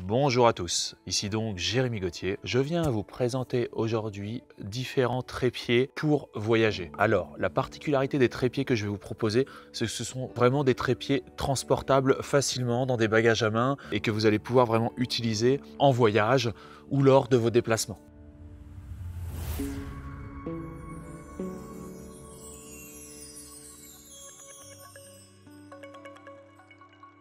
Bonjour à tous, ici donc Jérémy Gauthier. Je viens vous présenter aujourd'hui différents trépieds pour voyager. Alors, la particularité des trépieds que je vais vous proposer, c'est que ce sont vraiment des trépieds transportables facilement dans des bagages à main et que vous allez pouvoir vraiment utiliser en voyage ou lors de vos déplacements.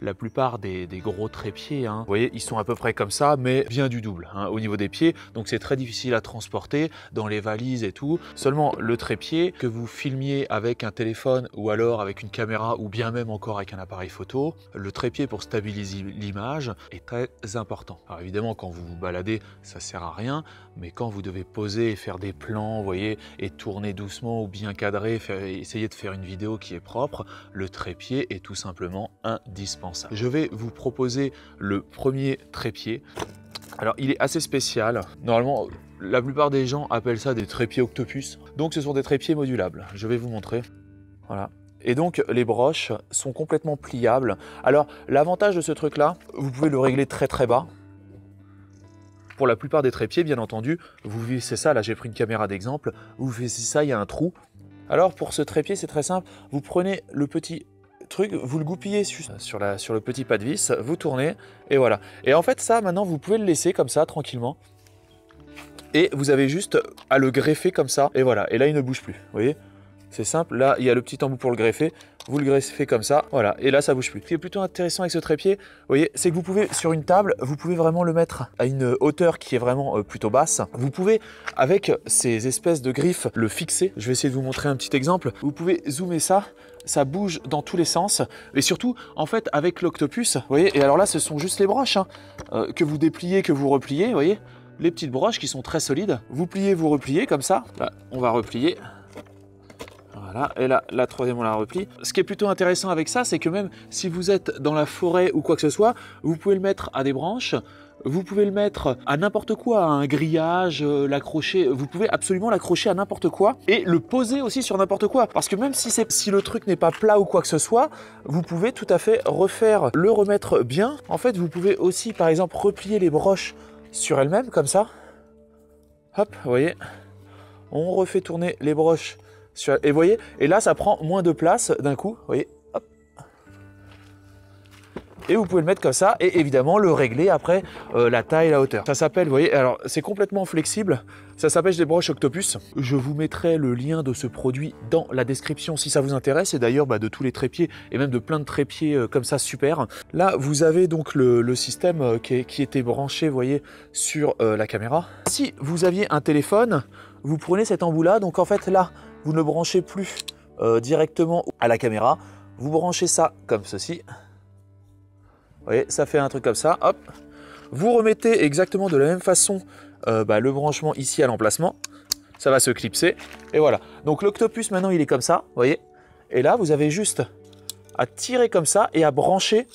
La plupart des gros trépieds, vous voyez, ils sont à peu près comme ça, mais bien du double au niveau des pieds. Donc c'est très difficile à transporter dans les valises et tout. Seulement le trépied, que vous filmiez avec un téléphone ou alors avec une caméra ou bien même encore avec un appareil photo, le trépied pour stabiliser l'image est très important. Alors évidemment, quand vous vous baladez, ça sert à rien, mais quand vous devez poser et faire des plans, vous voyez, et tourner doucement ou bien cadrer, essayer de faire une vidéo qui est propre, le trépied est tout simplement indispensable. Je vais vous proposer le premier trépied. Alors il est assez spécial. Normalement, la plupart des gens appellent ça des trépieds octopus. Donc ce sont des trépieds modulables. Je vais vous montrer. Voilà. Et donc les broches sont complètement pliables. Alors l'avantage de ce truc là, vous pouvez le régler très très bas. Pour la plupart des trépieds, bien entendu, vous vissez ça, là j'ai pris une caméra d'exemple, vous vissez ça, il y a un trou. Alors pour ce trépied, c'est très simple, vous prenez le petit truc, vous le goupillez sur le petit pas de vis, vous tournez et voilà. Et en fait ça maintenant vous pouvez le laisser comme ça tranquillement et vous avez juste à le greffer comme ça et voilà. Et là il ne bouge plus, vous voyez, c'est simple. Là il y a le petit embout pour le greffer, vous le greffez comme ça, voilà, et là ça bouge plus. Ce qui est plutôt intéressant avec ce trépied, vous voyez, c'est que vous pouvez sur une table, vous pouvez vraiment le mettre à une hauteur qui est vraiment plutôt basse. Vous pouvez avec ces espèces de griffes le fixer. Je vais essayer de vous montrer un petit exemple. Vous pouvez zoomer ça. Ça bouge dans tous les sens et surtout en fait avec l'octopus, vous voyez, et alors là ce sont juste les broches que vous dépliez, que vous repliez, vous voyez, les petites broches qui sont très solides, vous pliez, vous repliez comme ça, là on va replier, voilà, et là la troisième on la replie. Ce qui est plutôt intéressant avec ça, c'est que même si vous êtes dans la forêt ou quoi que ce soit, vous pouvez le mettre à des branches. Vous pouvez le mettre à n'importe quoi, à un grillage, l'accrocher, vous pouvez absolument l'accrocher à n'importe quoi et le poser aussi sur n'importe quoi. Parce que même si le truc n'est pas plat ou quoi que ce soit, vous pouvez tout à fait le remettre bien. En fait, vous pouvez aussi par exemple replier les broches sur elles-mêmes comme ça. Hop, vous voyez, on refait tourner les broches et vous voyez, et là ça prend moins de place d'un coup, vous voyez. Et vous pouvez le mettre comme ça et évidemment le régler après la taille et la hauteur. Ça s'appelle, vous voyez, alors c'est complètement flexible, ça s'appelle des broches octopus. Je vous mettrai le lien de ce produit dans la description si ça vous intéresse et d'ailleurs de tous les trépieds et même de plein de trépieds comme ça super. Là vous avez donc le système qui était branché, vous voyez, sur la caméra. Si vous aviez un téléphone, vous prenez cet embout là, donc en fait là vous ne le branchez plus directement à la caméra, vous branchez ça comme ceci. Vous voyez, ça fait un truc comme ça, hop. Vous remettez exactement de la même façon le branchement ici à l'emplacement. Ça va se clipser, et voilà. Donc l'octopus maintenant il est comme ça, vous voyez. Et là vous avez juste à tirer comme ça et à brancher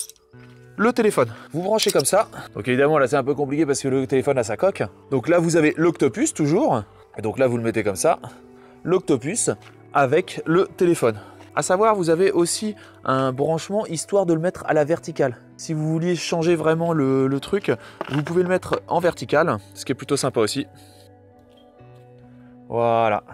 le téléphone. Vous branchez comme ça. Donc évidemment là c'est un peu compliqué parce que le téléphone a sa coque. Donc là vous avez l'octopus toujours. Et donc là vous le mettez comme ça. L'octopus avec le téléphone. À savoir, vous avez aussi un branchement histoire de le mettre à la verticale. Si vous vouliez changer vraiment le truc, vous pouvez le mettre en verticale, ce qui est plutôt sympa aussi. Voilà.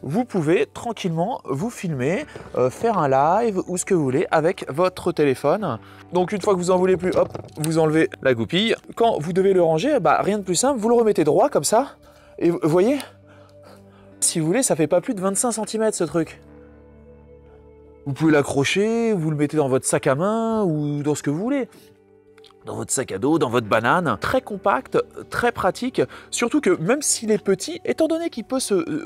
Vous pouvez tranquillement vous filmer, faire un live ou ce que vous voulez avec votre téléphone. Donc une fois que vous en voulez plus, hop, vous enlevez la goupille. Quand vous devez le ranger, rien de plus simple, vous le remettez droit comme ça. Et vous voyez, si vous voulez, ça fait pas plus de 25 cm ce truc. Vous pouvez l'accrocher, vous le mettez dans votre sac à main ou dans ce que vous voulez. Dans votre sac à dos, dans votre banane. Très compact, très pratique. Surtout que même s'il est petit, étant donné qu'il peut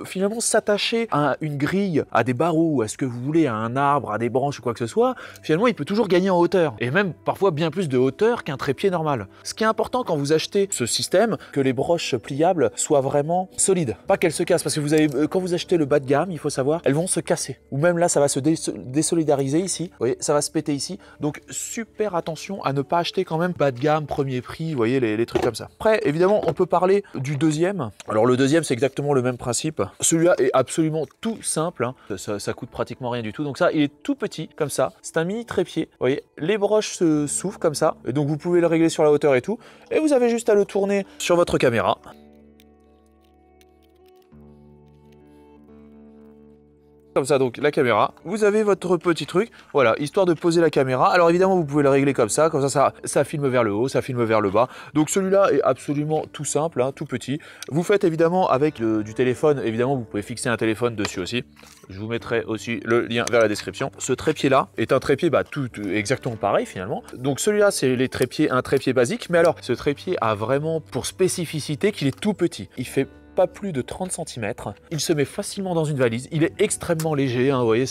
finalement s'attacher à une grille, à des barreaux, à ce que vous voulez, à un arbre, à des branches ou quoi que ce soit, finalement il peut toujours gagner en hauteur. Et même parfois bien plus de hauteur qu'un trépied normal. Ce qui est important quand vous achetez ce système, que les broches pliables soient vraiment solides. Pas qu'elles se cassent, parce que vous avez, quand vous achetez le bas de gamme, il faut savoir, elles vont se casser. Ou même là ça va se désolidariser ici, vous voyez, ça va se péter ici. Donc super attention à ne pas acheter quand même même bas de gamme, premier prix, vous voyez les trucs comme ça. Après, évidemment, on peut parler du deuxième. Alors le deuxième, c'est exactement le même principe. Celui-là est absolument tout simple, hein. Ça coûte pratiquement rien du tout. Donc ça, il est tout petit, comme ça. C'est un mini trépied. Vous voyez, les broches s'ouvrent comme ça. Et donc vous pouvez le régler sur la hauteur et tout. Et vous avez juste à le tourner sur votre caméra. Comme ça, donc la caméra, vous avez votre petit truc, voilà, histoire de poser la caméra. Alors évidemment, vous pouvez le régler comme ça ça filme vers le haut, ça filme vers le bas. Donc celui-là est absolument tout simple, hein, tout petit. Vous faites évidemment avec du téléphone, évidemment, vous pouvez fixer un téléphone dessus aussi. Je vous mettrai aussi le lien vers la description. Ce trépied-là est un trépied tout exactement pareil finalement. Donc celui-là, c'est un trépied basique, mais alors ce trépied a vraiment pour spécificité qu'il est tout petit. Il fait pas plus de 30 cm. Il se met facilement dans une valise. Il est extrêmement léger, hein, vous voyez,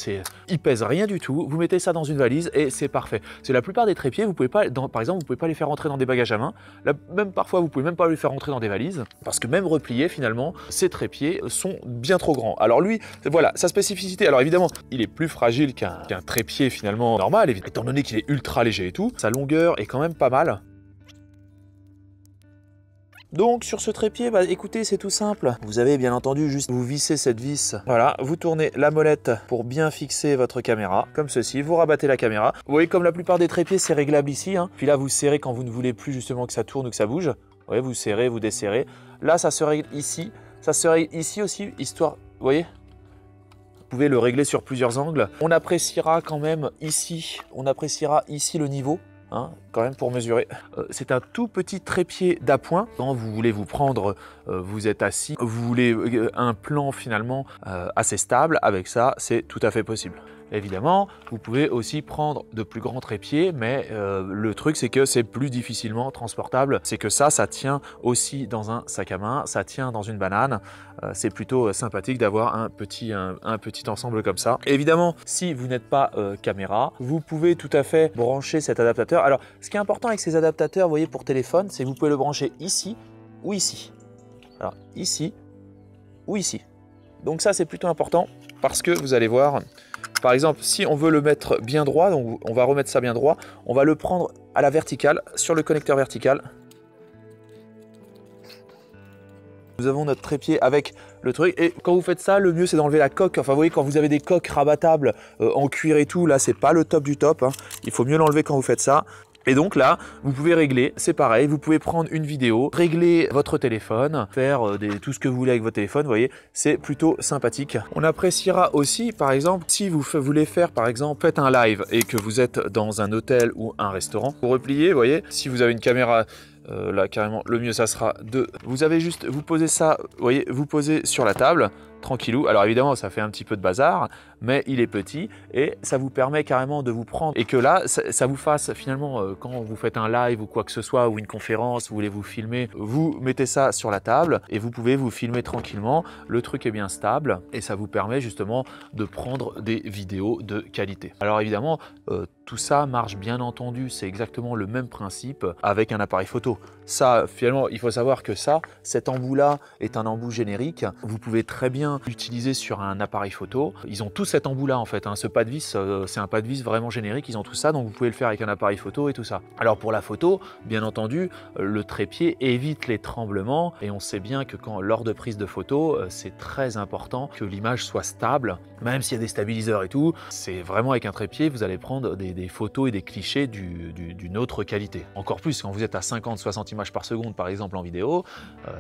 il pèse rien du tout. Vous mettez ça dans une valise et c'est parfait. C'est la plupart des trépieds, vous pouvez pas, par exemple, vous pouvez pas les faire rentrer dans des bagages à main. Là, même parfois, vous pouvez même pas les faire rentrer dans des valises parce que même repliés, finalement, ces trépieds sont bien trop grands. Alors lui, voilà, sa spécificité. Alors évidemment, il est plus fragile qu'un trépied finalement normal, étant donné qu'il est ultra léger et tout. Sa longueur est quand même pas mal. Donc sur ce trépied, écoutez, c'est tout simple. Vous avez bien entendu juste vous vissez cette vis. Voilà, vous tournez la molette pour bien fixer votre caméra, comme ceci. Vous rabattez la caméra. Vous voyez, comme la plupart des trépieds, c'est réglable ici, hein. Puis là, vous serrez quand vous ne voulez plus justement que ça tourne ou que ça bouge. Vous voyez, vous serrez, vous desserrez. Là, ça se règle ici. Ça se règle ici aussi, histoire, vous voyez, vous pouvez le régler sur plusieurs angles. On appréciera quand même ici, le niveau. Hein, quand même pour mesurer. C'est un tout petit trépied d'appoint. Quand vous voulez vous prendre, vous êtes assis, vous voulez un plan finalement assez stable, avec ça, c'est tout à fait possible. Évidemment, vous pouvez aussi prendre de plus grands trépieds, mais le truc c'est que c'est plus difficilement transportable. C'est que ça tient aussi dans un sac à main, ça tient dans une banane. C'est plutôt sympathique d'avoir un petit ensemble comme ça. Évidemment, si vous n'êtes pas caméra, vous pouvez tout à fait brancher cet adaptateur. Alors, ce qui est important avec ces adaptateurs, vous voyez, pour téléphone, c'est que vous pouvez le brancher ici ou ici. Alors, ici ou ici. Donc ça, c'est plutôt important parce que vous allez voir, par exemple, si on veut le mettre bien droit, donc on va remettre ça bien droit, on va le prendre à la verticale, sur le connecteur vertical. Nous avons notre trépied avec le truc, et quand vous faites ça, le mieux c'est d'enlever la coque. Enfin, vous voyez, quand vous avez des coques rabattables en cuir et tout, là c'est pas le top du top, hein. Il faut mieux l'enlever quand vous faites ça. Et donc là, vous pouvez régler, c'est pareil, vous pouvez prendre une vidéo, régler votre téléphone, faire tout ce que vous voulez avec votre téléphone, vous voyez, c'est plutôt sympathique. On appréciera aussi, par exemple, si vous voulez faire, par exemple, faites un live et que vous êtes dans un hôtel ou un restaurant, vous repliez, vous voyez, si vous avez une caméra, là carrément, le mieux ça sera vous avez juste, vous posez ça, vous voyez, vous posez sur la table, tranquillou. Alors évidemment, ça fait un petit peu de bazar, mais il est petit et ça vous permet carrément de vous prendre et que là, ça vous fasse finalement, quand vous faites un live ou quoi que ce soit, ou une conférence, vous voulez vous filmer, vous mettez ça sur la table et vous pouvez vous filmer tranquillement. Le truc est bien stable et ça vous permet justement de prendre des vidéos de qualité. Alors évidemment, tout ça marche bien entendu, c'est exactement le même principe avec un appareil photo. Ça, finalement, il faut savoir que cet embout-là est un embout générique. Vous pouvez très bien l'utiliser sur un appareil photo. Ils ont tous cet embout-là en fait, hein. Ce pas de vis, c'est un pas de vis vraiment générique. Ils ont tout ça, donc vous pouvez le faire avec un appareil photo et tout ça. Alors pour la photo, bien entendu, le trépied évite les tremblements et on sait bien que lors de prise de photo, c'est très important que l'image soit stable, même s'il y a des stabiliseurs et tout. C'est vraiment avec un trépied, vous allez prendre des photos et des clichés d'une autre qualité. Encore plus quand vous êtes à 50-60 images par seconde par exemple en vidéo,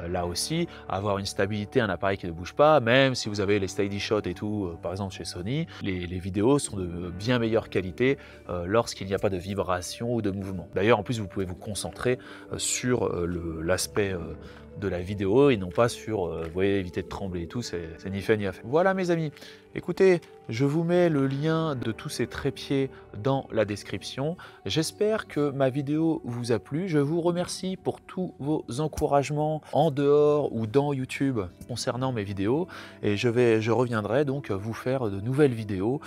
là aussi, avoir une stabilité, un appareil qui ne bouge pas, même si vous avez les steady shots et tout, par exemple chez Sony, les vidéos sont de bien meilleure qualité lorsqu'il n'y a pas de vibration ou de mouvement. D'ailleurs, en plus, vous pouvez vous concentrer sur l'aspect de la vidéo et non pas sur, vous voyez, éviter de trembler et tout, c'est ni fait ni à fait. Voilà mes amis, écoutez, je vous mets le lien de tous ces trépieds dans la description. J'espère que ma vidéo vous a plu. Je vous remercie pour tous vos encouragements en dehors ou dans YouTube concernant mes vidéos et je reviendrai donc vous faire de nouvelles vidéos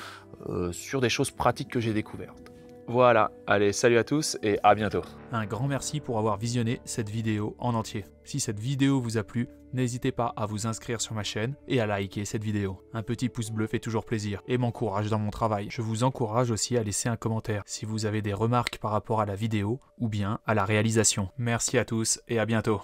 sur des choses pratiques que j'ai découvertes. Voilà, allez, salut à tous et à bientôt. Un grand merci pour avoir visionné cette vidéo en entier. Si cette vidéo vous a plu, n'hésitez pas à vous inscrire sur ma chaîne et à liker cette vidéo. Un petit pouce bleu fait toujours plaisir et m'encourage dans mon travail. Je vous encourage aussi à laisser un commentaire si vous avez des remarques par rapport à la vidéo ou bien à la réalisation. Merci à tous et à bientôt.